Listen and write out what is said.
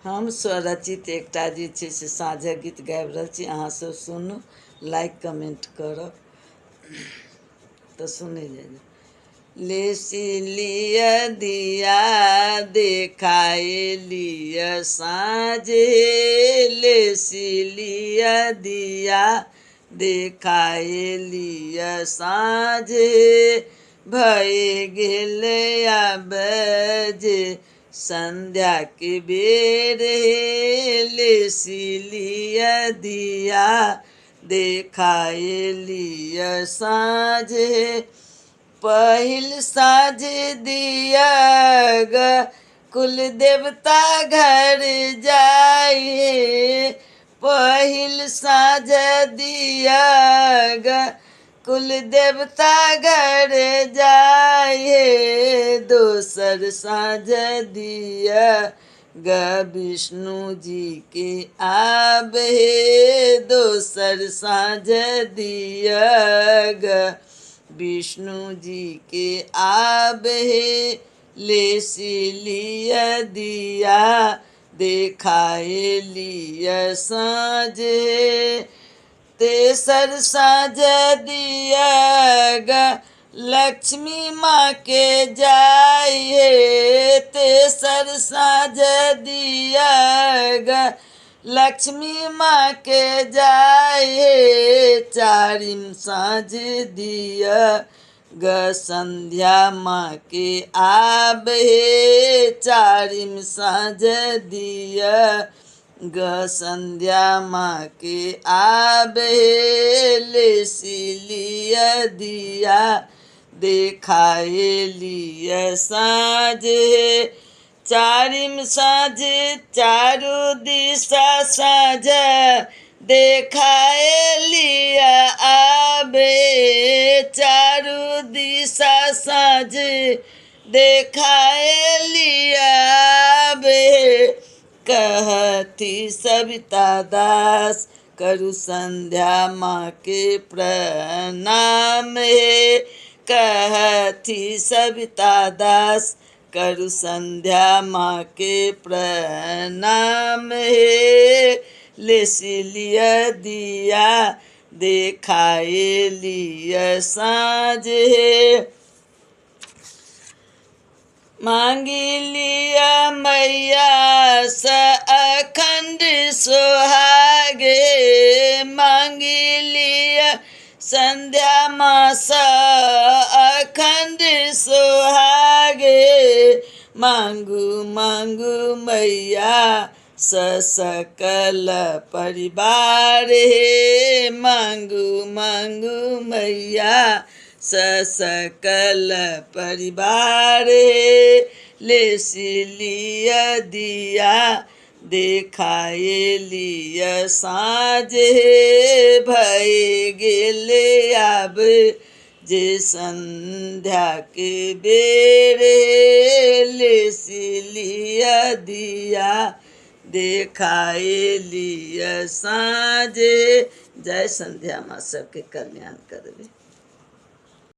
हम स्वरचित एकटा जे छै से साँझक गीत गाबि रहल छी, अहाँ सब सुनू, लाइक कमेंट करब। तो सुने जाइए। लेसी लिया दिया देखाए लिया साँझे, लेसी लिया दिया देखाए लिया साँझे, भए गेले आब जे संध्या के बेर, लेसी लिया दिया देखाए लिया साँझे, पहिल साँझ दिया ग कुल देवता घर जाइए, पहिल साँझ दिया ग कुल देवता घर जाइए, दोसर साँझ दिया ग विष्णु जी के आबे, दोसर साँझ दिया ग विष्णु जी के आबे, लेसी लिया दिया देखाए लिया साँझे, तेसर साँझ दिया ग लक्ष्मी माँ के जाइए, तेसर साँझ दिया ग लक्ष्मी माँ के जाइए, चारिम साँझ दिया ग संध्या माँ के आबे, चारिम साँझ दिया ग संध्या माँ के आबे, लेसी लिया दिया देखाए लिया साँझे, चारिम साँझ चारू दिशा साँझ देखाए लिया आबे, चारू दिशा साँझ देखाए लिया आबे, कहती सविता दास करु संध्या माँ के प्रणाम हे, कहती सविता दास करु संध्या माँ के प्रणाम हे, लेसी लिया दिया देखाए लिया साँझे, मांगी लिया मैया स अखंड सुहागे, मांगी लिया संध्या माँ स अखंड सुहागे, मांगू मांगू मैया सकल परिवार हे, मांगू मांगू मैया सकल परिवार हे, लेसी लिया दिया देखाए लिया साँझे, भए गेले आब जे संध्या के बेर, लेसी लिया दिया देखाए लिया साँझे। जय संध्या माँ सबके कल्याण करवे।